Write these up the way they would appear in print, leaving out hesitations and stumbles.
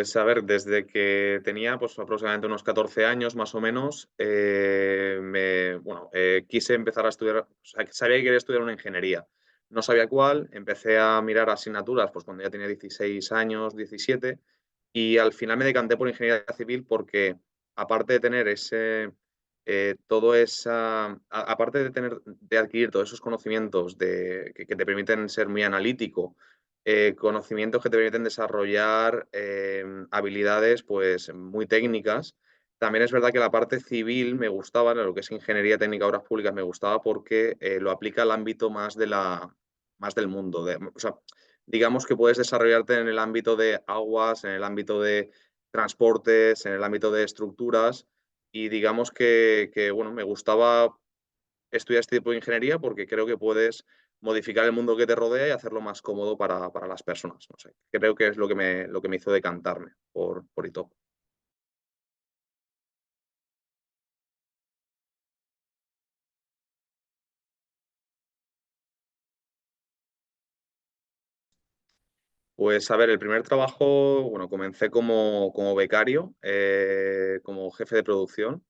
Pues a ver, desde que tenía pues aproximadamente unos 14 años más o menos, quise empezar a estudiar, o sea, que sabía que quería estudiar una ingeniería. No sabía cuál, empecé a mirar asignaturas pues cuando ya tenía 16 años, 17, y al final me decanté por ingeniería civil porque aparte de tener aparte de de adquirir todos esos conocimientos que te permiten ser muy analítico, conocimientos que te permiten desarrollar habilidades pues muy técnicas. También es verdad que la parte civil me gustaba, lo que es ingeniería técnica, obras públicas, me gustaba porque lo aplica al ámbito más del mundo. O sea, digamos que puedes desarrollarte en el ámbito de aguas, en el ámbito de transportes, en el ámbito de estructuras, y digamos bueno, me gustaba estudiar este tipo de ingeniería porque creo que puedes modificar el mundo que te rodea y hacerlo más cómodo para las personas. No sé, creo que es lo que me hizo decantarme por ITOP. Pues a ver, el primer trabajo, bueno, comencé como becario, como jefe de producción.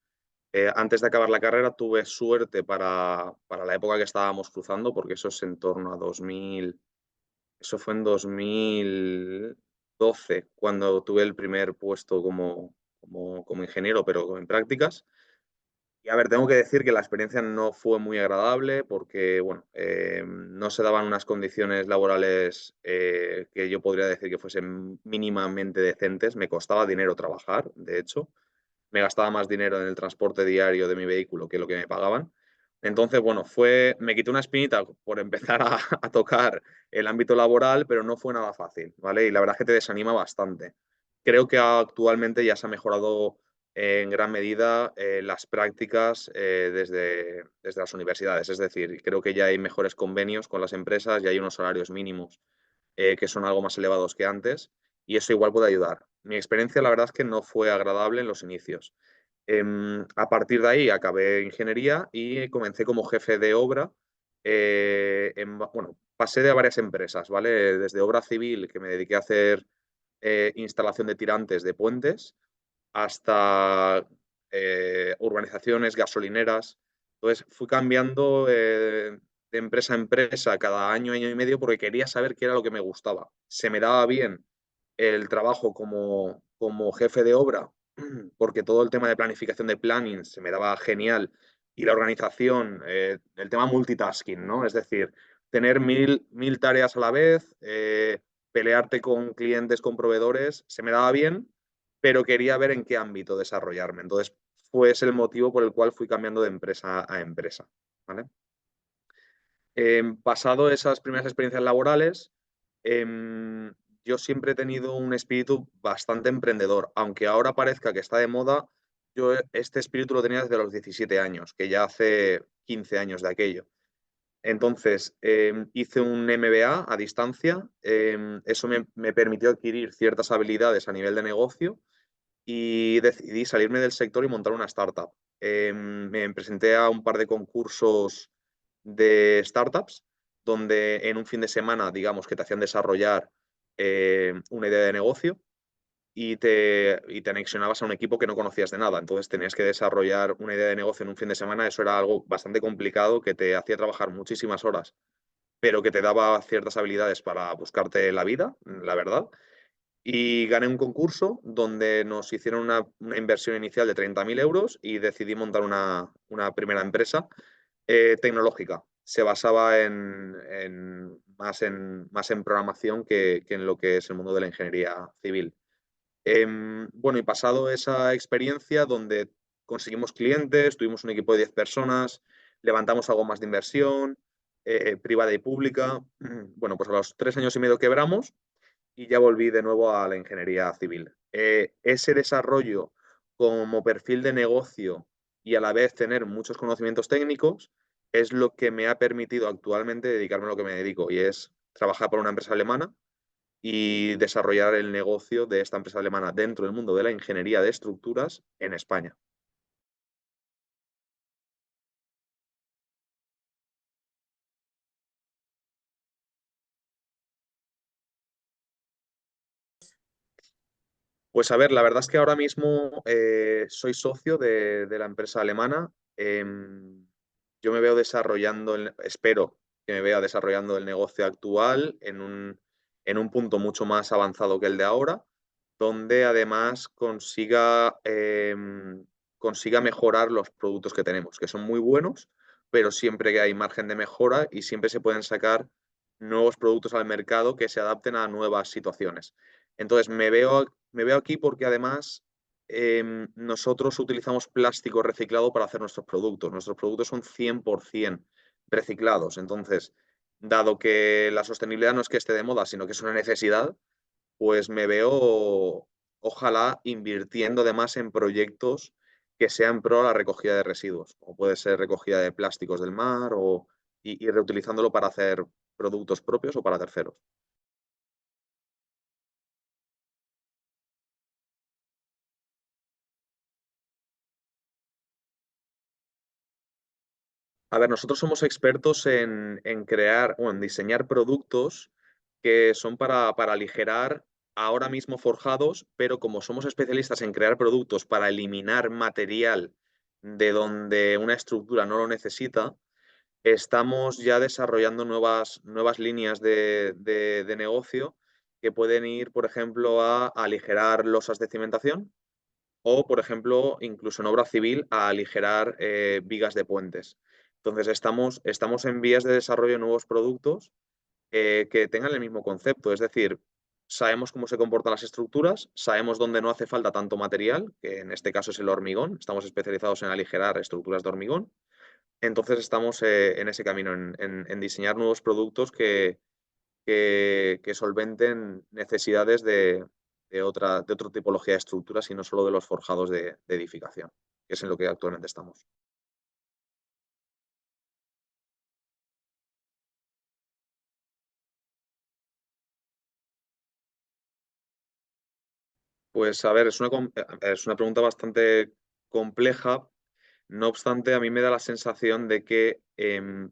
Antes de acabar la carrera tuve suerte para la época que estábamos cruzando, porque eso es en torno a 2000. Eso fue en 2012, cuando tuve el primer puesto como ingeniero, pero en prácticas. Y a ver, tengo que decir que la experiencia no fue muy agradable porque, bueno, no se daban unas condiciones laborales que yo podría decir que fuesen mínimamente decentes. Me costaba dinero trabajar, de hecho. Me gastaba más dinero en el transporte diario de mi vehículo que lo que me pagaban. Entonces, bueno, me quité una espinita por empezar a tocar el ámbito laboral, pero no fue nada fácil, ¿vale? Y la verdad es que te desanima bastante. Creo que actualmente ya se ha mejorado en gran medida las prácticas desde las universidades. Es decir, creo que ya hay mejores convenios con las empresas, ya hay unos salarios mínimos que son algo más elevados que antes, y eso igual puede ayudar. Mi experiencia, la verdad es que no fue agradable en los inicios. A partir de ahí acabé ingeniería y comencé como jefe de obra. Bueno, pasé de varias empresas, ¿vale? Desde obra civil, que me dediqué a hacer instalación de tirantes de puentes, hasta urbanizaciones, gasolineras. Entonces fui cambiando de empresa a empresa cada año, año y medio, porque quería saber qué era lo que me gustaba. Se me daba bien el trabajo como jefe de obra, porque todo el tema de planificación de planning se me daba genial, y la organización, el tema multitasking, ¿no? Es decir, tener mil tareas a la vez, pelearte con clientes, con proveedores, se me daba bien, pero quería ver en qué ámbito desarrollarme. Entonces, fue ese el motivo por el cual fui cambiando de empresa a empresa, ¿vale? Pasado esas primeras experiencias laborales, em, yo siempre he tenido un espíritu bastante emprendedor, aunque ahora parezca que está de moda. Yo este espíritu lo tenía desde los 17 años, que ya hace 15 años de aquello. Entonces, hice un MBA a distancia. Eso me permitió adquirir ciertas habilidades a nivel de negocio y decidí salirme del sector y montar una startup. Me presenté a un par de concursos de startups, donde en un fin de semana, digamos, que te hacían desarrollar una idea de negocio, y te anexionabas a un equipo que no conocías de nada. Entonces tenías que desarrollar una idea de negocio en un fin de semana. Eso era algo bastante complicado, que te hacía trabajar muchísimas horas, pero que te daba ciertas habilidades para buscarte la vida, la verdad. Y gané un concurso donde nos hicieron una inversión inicial de 30.000 euros y decidí montar una primera empresa tecnológica. Se basaba más en programación que en lo que es el mundo de la ingeniería civil. Bueno, y pasado esa experiencia donde conseguimos clientes, tuvimos un equipo de 10 personas, levantamos algo más de inversión, privada y pública. Bueno, pues a los 3 años y medio quebramos y ya volví de nuevo a la ingeniería civil. Ese desarrollo como perfil de negocio y a la vez tener muchos conocimientos técnicos es lo que me ha permitido actualmente dedicarme a lo que me dedico, y es trabajar para una empresa alemana y desarrollar el negocio de esta empresa alemana dentro del mundo de la ingeniería de estructuras en España. Pues a ver, la verdad es que ahora mismo soy socio de la empresa alemana. Yo me veo desarrollando, espero que me vea desarrollando el negocio actual en un punto mucho más avanzado que el de ahora, donde además consiga mejorar los productos que tenemos, que son muy buenos, pero siempre que hay margen de mejora y siempre se pueden sacar nuevos productos al mercado que se adapten a nuevas situaciones. Entonces, me veo aquí porque además nosotros utilizamos plástico reciclado para hacer nuestros productos. Nuestros productos son 100% reciclados. Entonces, dado que la sostenibilidad no es que esté de moda, sino que es una necesidad, pues me veo, ojalá, invirtiendo además en proyectos que sean pro a la recogida de residuos, o puede ser recogida de plásticos del mar y reutilizándolo para hacer productos propios o para terceros. A ver, nosotros somos expertos en crear o en diseñar productos que son para aligerar ahora mismo forjados, pero como somos especialistas en crear productos para eliminar material de donde una estructura no lo necesita, estamos ya desarrollando nuevas líneas de negocio que pueden ir, por ejemplo, a aligerar losas de cimentación o, por ejemplo, incluso en obra civil, a aligerar vigas de puentes. Entonces, estamos en vías de desarrollo de nuevos productos que tengan el mismo concepto, es decir, sabemos cómo se comportan las estructuras, sabemos dónde no hace falta tanto material, que en este caso es el hormigón, estamos especializados en aligerar estructuras de hormigón, entonces estamos en ese camino, en diseñar nuevos productos que solventen necesidades de otra tipología de estructuras y no solo de los forjados de edificación, que es en lo que actualmente estamos. Pues a ver, es una pregunta bastante compleja. No obstante, a mí me da la sensación de que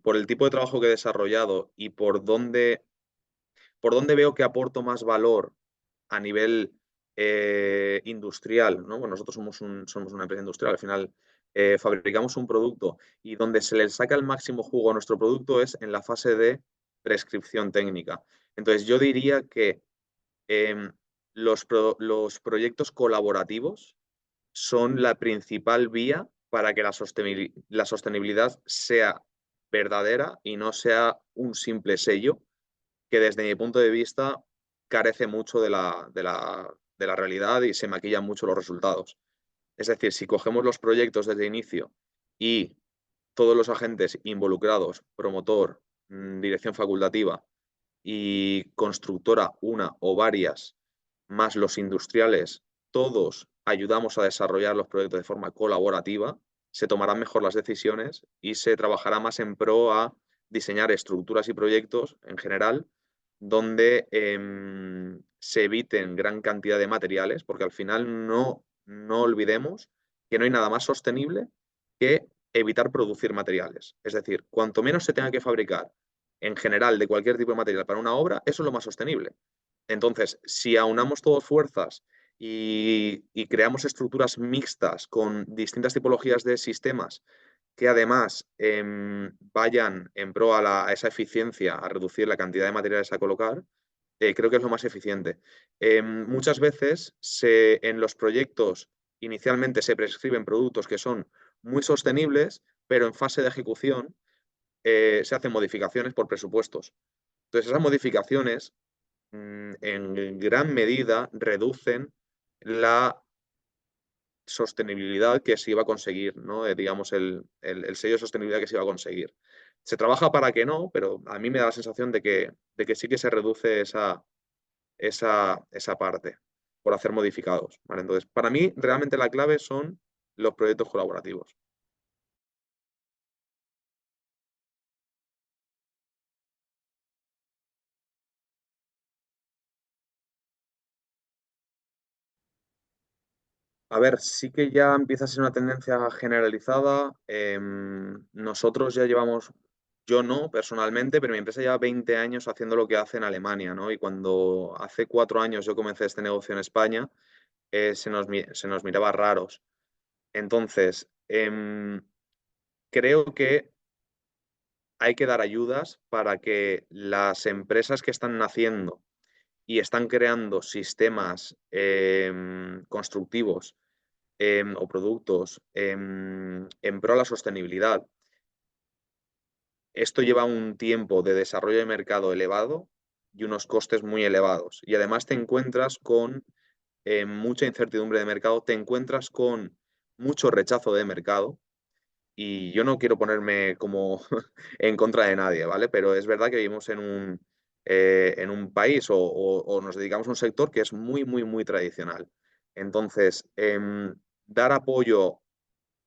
por el tipo de trabajo que he desarrollado y por dónde veo que aporto más valor a nivel industrial, ¿no? Bueno, nosotros somos una empresa industrial, al final fabricamos un producto y donde se le saca el máximo jugo a nuestro producto es en la fase de prescripción técnica. Entonces, yo diría que em, los proyectos colaborativos son la principal vía para que la sostenibilidad sea verdadera y no sea un simple sello que desde mi punto de vista carece mucho de la realidad y se maquillan mucho los resultados. Es decir, si cogemos los proyectos desde el inicio y todos los agentes involucrados, promotor, dirección facultativa y constructora, una o varias, más los industriales, todos ayudamos a desarrollar los proyectos de forma colaborativa, se tomarán mejor las decisiones y se trabajará más en pro a diseñar estructuras y proyectos en general donde se eviten gran cantidad de materiales, porque al final no olvidemos que no hay nada más sostenible que evitar producir materiales. Es decir, cuanto menos se tenga que fabricar en general de cualquier tipo de material para una obra, eso es lo más sostenible. Entonces, si aunamos todas fuerzas y creamos estructuras mixtas con distintas tipologías de sistemas que además vayan en pro a esa eficiencia, a reducir la cantidad de materiales a colocar, creo que es lo más eficiente. Muchas veces en los proyectos inicialmente se prescriben productos que son muy sostenibles, pero en fase de ejecución se hacen modificaciones por presupuestos. Entonces, esas modificaciones en gran medida reducen la sostenibilidad que se iba a conseguir, ¿no? Digamos, el sello de sostenibilidad que se iba a conseguir. Se trabaja para que no, pero a mí me da la sensación de que sí que se reduce esa parte por hacer modificados, ¿vale? Entonces, para mí, realmente la clave son los proyectos colaborativos. A ver, sí que ya empieza a ser una tendencia generalizada. Nosotros ya llevamos, yo no personalmente, pero mi empresa lleva 20 años haciendo lo que hace en Alemania, ¿no? Y cuando hace 4 años yo comencé este negocio en España, se nos miraba raros. Entonces, creo que hay que dar ayudas para que las empresas que están naciendo y están creando sistemas constructivos o productos en pro a la sostenibilidad. Esto lleva un tiempo de desarrollo de mercado elevado y unos costes muy elevados. Y además te encuentras con mucha incertidumbre de mercado, te encuentras con mucho rechazo de mercado. Y yo no quiero ponerme como en contra de nadie, ¿vale? Pero es verdad que vivimos en un país o nos dedicamos a un sector que es muy, muy, muy tradicional. Entonces, dar apoyo,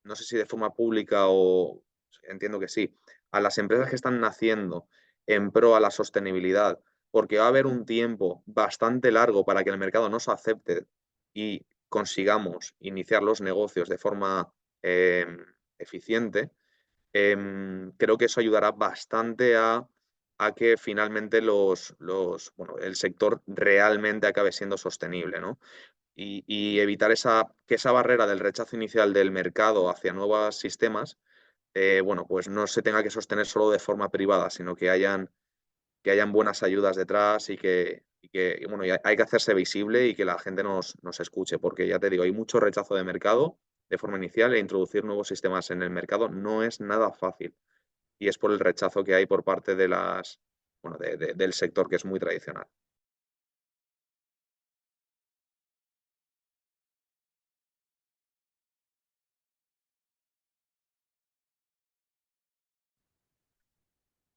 no sé si de forma pública o entiendo que sí, a las empresas que están naciendo en pro a la sostenibilidad, porque va a haber un tiempo bastante largo para que el mercado nos acepte y consigamos iniciar los negocios de forma eficiente. Creo que eso ayudará bastante a que finalmente bueno, el sector realmente acabe siendo sostenible, ¿no? Y evitar que esa barrera del rechazo inicial del mercado hacia nuevos sistemas, bueno, pues no se tenga que sostener solo de forma privada, sino que hayan buenas ayudas detrás bueno, y hay que hacerse visible y que la gente nos escuche, porque ya te digo, hay mucho rechazo de mercado de forma inicial e introducir nuevos sistemas en el mercado no es nada fácil y es por el rechazo que hay por parte bueno, del sector que es muy tradicional.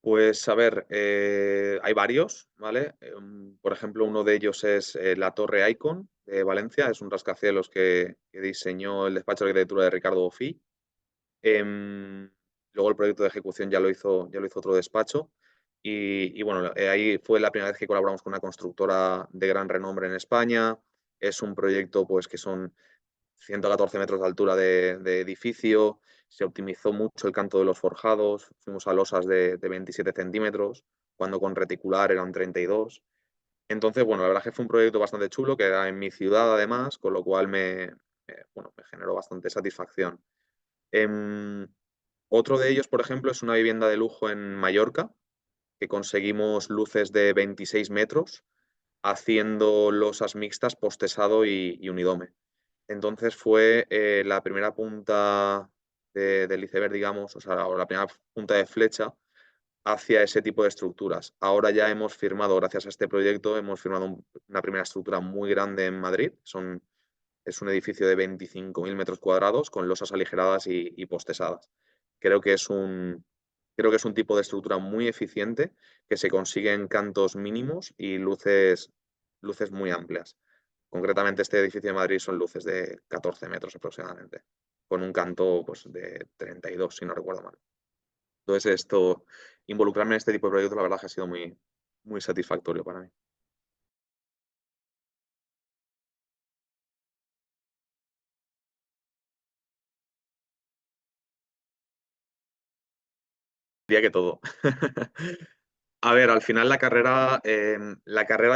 Pues a ver, hay varios, ¿vale? Por ejemplo, uno de ellos es la Torre Icon de Valencia, es un rascacielos que diseñó el despacho de arquitectura de Ricardo Bofill. Luego el proyecto de ejecución ya lo hizo otro despacho. Y bueno, ahí fue la primera vez que colaboramos con una constructora de gran renombre en España. Es un proyecto pues, que son 114 metros de altura de edificio. Se optimizó mucho el canto de los forjados. Fuimos a losas de 27 centímetros, cuando con reticular eran 32. Entonces, bueno, la verdad es que fue un proyecto bastante chulo, que era en mi ciudad además, con lo cual bueno, me generó bastante satisfacción. Em, Otro de ellos, por ejemplo, es una vivienda de lujo en Mallorca, que conseguimos luces de 26 metros haciendo losas mixtas, postesado y unidome. Entonces fue la primera punta del iceberg, digamos, o sea, o la primera punta de flecha hacia ese tipo de estructuras. Ahora ya hemos firmado, gracias a este proyecto, hemos firmado una primera estructura muy grande en Madrid. Es un edificio de 25.000 metros cuadrados con losas aligeradas y postesadas. Creo que es creo que es un tipo de estructura muy eficiente que se consigue en cantos mínimos y luces muy amplias. Concretamente, este edificio de Madrid son luces de 14 metros aproximadamente, con un canto pues, de 32, si no recuerdo mal. Entonces, involucrarme en este tipo de proyectos, la verdad que ha sido muy, muy satisfactorio para mí. Diría que todo. A ver, al final la carrera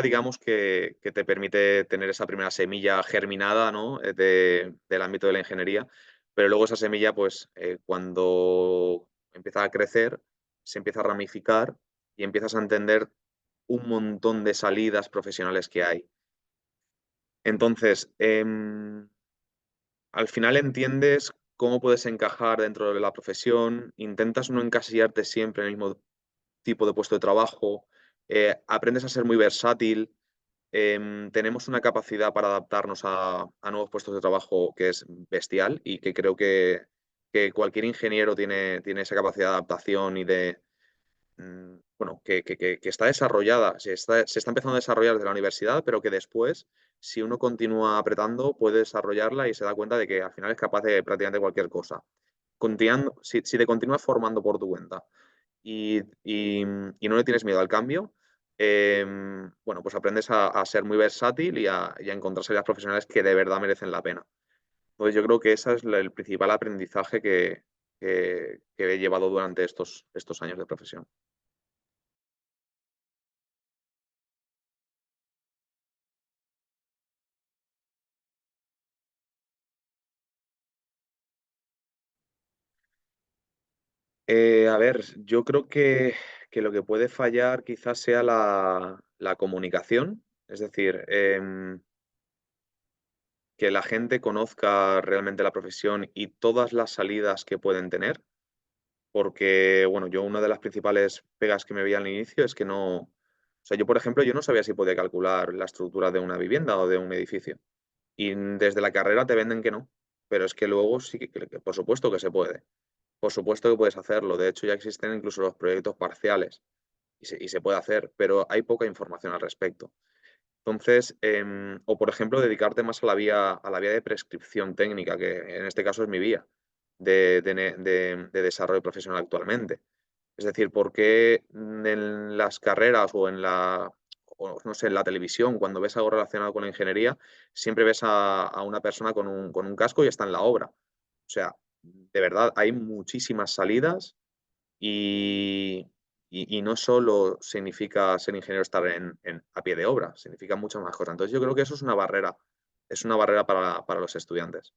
digamos que te permite tener esa primera semilla germinada, ¿no? Del ámbito de la ingeniería, pero luego esa semilla, pues cuando empieza a crecer, se empieza a ramificar y empiezas a entender un montón de salidas profesionales que hay. Entonces, al final entiendes cómo puedes encajar dentro de la profesión, intentas no encasillarte siempre en el mismo tipo de puesto de trabajo, aprendes a ser muy versátil, tenemos una capacidad para adaptarnos a nuevos puestos de trabajo que es bestial y que creo que cualquier ingeniero tiene esa capacidad de adaptación y bueno, que está desarrollada, se está empezando a desarrollar desde la universidad, pero que después, si uno continúa apretando, puede desarrollarla y se da cuenta de que al final es capaz de prácticamente cualquier cosa. Si te continúas formando por tu cuenta y no le tienes miedo al cambio, bueno, pues aprendes a ser muy versátil y a encontrar salidas profesionales que de verdad merecen la pena. Entonces yo creo que ese es el principal aprendizaje que he llevado durante estos años de profesión. A ver, yo creo que lo que puede fallar quizás sea la comunicación, es decir, que la gente conozca realmente la profesión y todas las salidas que pueden tener, porque, bueno, yo una de las principales pegas que me veía al inicio es que no, o sea, yo, por ejemplo, yo no sabía si podía calcular la estructura de una vivienda o de un edificio. Y desde la carrera te venden que no, pero es que luego sí que por supuesto que se puede. Por supuesto que puedes hacerlo. De hecho, ya existen incluso los proyectos parciales y se puede hacer, pero hay poca información al respecto. Entonces, o por ejemplo, dedicarte más a la vía de prescripción técnica, que en este caso es mi vía de desarrollo profesional actualmente. Es decir, ¿por qué en las carreras o no sé, en la televisión, cuando ves algo relacionado con la ingeniería, siempre ves a una persona con un casco y está en la obra? O sea, de verdad, hay muchísimas salidas y, y no solo significa ser ingeniero estar a pie de obra, significa muchas más cosas. Entonces yo creo que eso es una barrera para los estudiantes.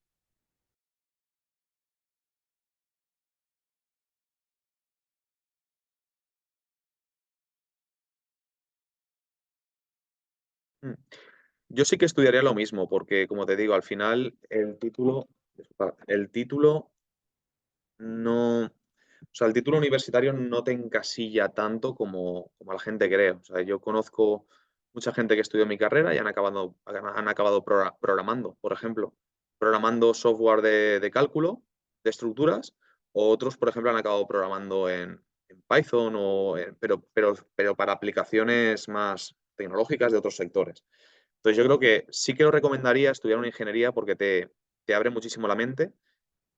Mm. Yo sí que estudiaría lo mismo, porque como te digo, al final el título no, o sea, el título universitario no te encasilla tanto como la gente cree. O sea, yo conozco mucha gente que estudió mi carrera y han acabado programando, por ejemplo, programando software de cálculo, de estructuras, o otros, por ejemplo, han acabado programando en Python, pero para aplicaciones más tecnológicas de otros sectores. Entonces, yo creo que sí que lo recomendaría estudiar una ingeniería porque te abre muchísimo la mente,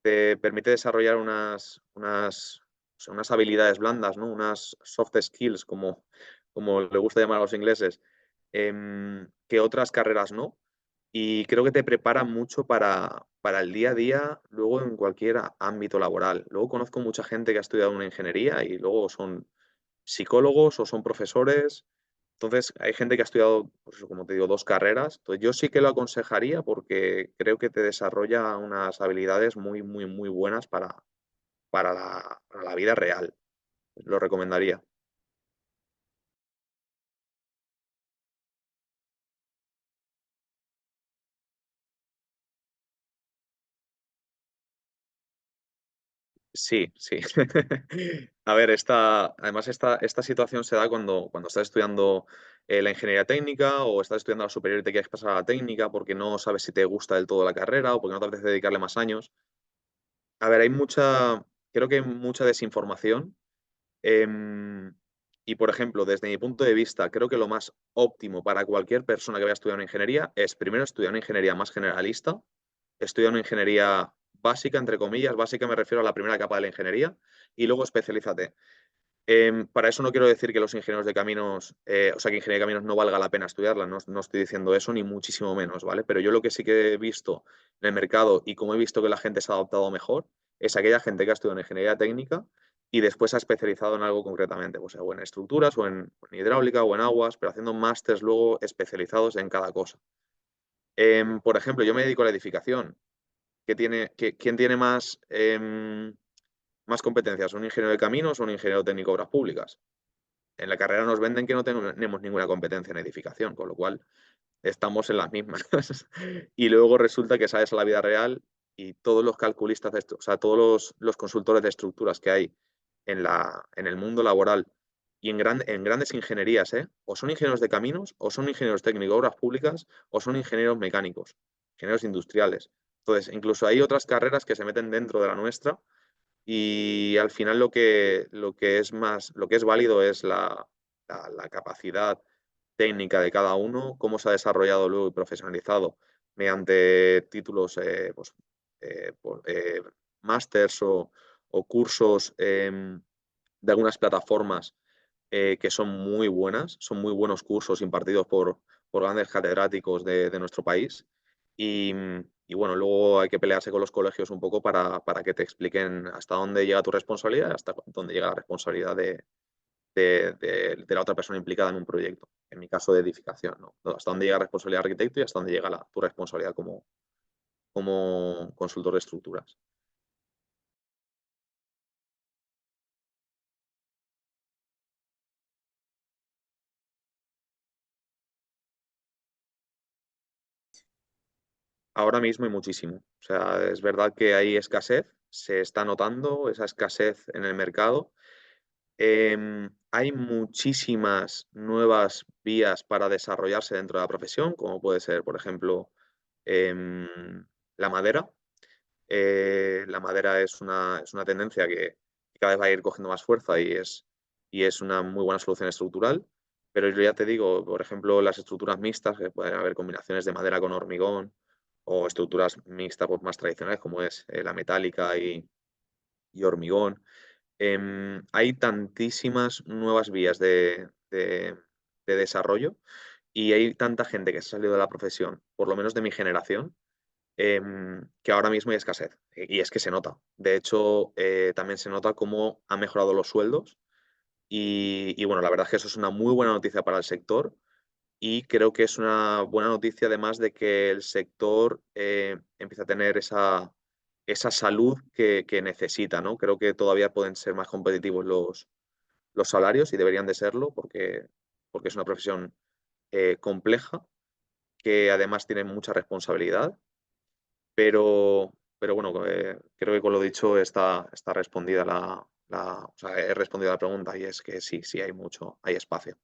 te permite desarrollar o sea, unas habilidades blandas, ¿no? Unas soft skills, como le gusta llamar a los ingleses, que otras carreras no. Y creo que te prepara mucho para el día a día, luego en cualquier ámbito laboral. Luego conozco mucha gente que ha estudiado una ingeniería y luego son psicólogos o son profesores. Entonces, hay gente que ha estudiado, pues eso, como te digo, dos carreras. Entonces, yo sí que lo aconsejaría porque creo que te desarrolla unas habilidades muy, muy, muy buenas para la vida real. Lo recomendaría. Sí, sí. A ver, además esta situación se da cuando estás estudiando la ingeniería técnica o estás estudiando la superior y te quieres pasar a la técnica porque no sabes si te gusta del todo la carrera o porque no te apetece dedicarle más años. A ver, creo que hay mucha desinformación. em, y, por ejemplo, desde mi punto de vista, creo que lo más óptimo para cualquier persona que vaya a estudiar una ingeniería es primero estudiar una ingeniería más generalista, estudiar una ingeniería básica, entre comillas, básica me refiero a la primera capa de la ingeniería, y luego especialízate. Para eso no quiero decir que los ingenieros de caminos, o sea, que ingeniería de caminos no valga la pena estudiarla, no estoy diciendo eso, ni muchísimo menos, ¿vale? Pero yo lo que sí que he visto en el mercado y como he visto que la gente se ha adaptado mejor, es aquella gente que ha estudiado en ingeniería técnica y después se ha especializado en algo concretamente, pues o en estructuras, o en hidráulica, o en aguas, pero haciendo másters luego especializados en cada cosa. Por ejemplo, yo me dedico a la edificación. ¿Quién tiene más competencias? ¿Un ingeniero de caminos o un ingeniero técnico de obras públicas? En la carrera nos venden que no tenemos ninguna competencia en edificación, con lo cual estamos en las mismas. Y luego resulta que sales a la vida real y todos los calculistas, o sea, todos los consultores de estructuras que hay en el mundo laboral y en grandes ingenierías, ¿eh? O son ingenieros de caminos, o son ingenieros técnicos de obras públicas, o son ingenieros mecánicos, ingenieros industriales. Entonces, incluso hay otras carreras que se meten dentro de la nuestra y al final lo que es válido es la capacidad técnica de cada uno, cómo se ha desarrollado luego y profesionalizado mediante títulos, pues, másters o cursos de algunas plataformas que son muy buenas, son muy buenos cursos impartidos por grandes catedráticos de nuestro país. Y bueno, luego hay que pelearse con los colegios un poco para que te expliquen hasta dónde llega tu responsabilidad y hasta dónde llega la responsabilidad de la otra persona implicada en un proyecto. En mi caso de edificación, ¿no? Hasta dónde llega la responsabilidad del arquitecto y hasta dónde llega tu responsabilidad como consultor de estructuras. Ahora mismo hay muchísimo. O sea, es verdad que hay escasez, se está notando esa escasez en el mercado. Hay muchísimas nuevas vías para desarrollarse dentro de la profesión, como puede ser, por ejemplo, em, la madera. La madera es una tendencia que cada vez va a ir cogiendo más fuerza y es una muy buena solución estructural. Pero yo ya te digo, por ejemplo, las estructuras mixtas, que pueden haber combinaciones de madera con hormigón o estructuras mixtas pues, más tradicionales, como es la metálica y hormigón. Hay tantísimas nuevas vías de desarrollo y hay tanta gente que se ha salido de la profesión, por lo menos de mi generación, que ahora mismo hay escasez. Y es que se nota. De hecho, también se nota cómo han mejorado los sueldos y bueno, la verdad es que eso es una muy buena noticia para el sector y creo que es una buena noticia además de que el sector empieza a tener esa salud que necesita, ¿no? Creo que todavía pueden ser más competitivos los salarios y deberían de serlo porque es una profesión compleja que además tiene mucha responsabilidad, pero bueno, creo que con lo dicho está respondida o sea, he respondido a la pregunta y es que sí, sí hay mucho, hay espacio.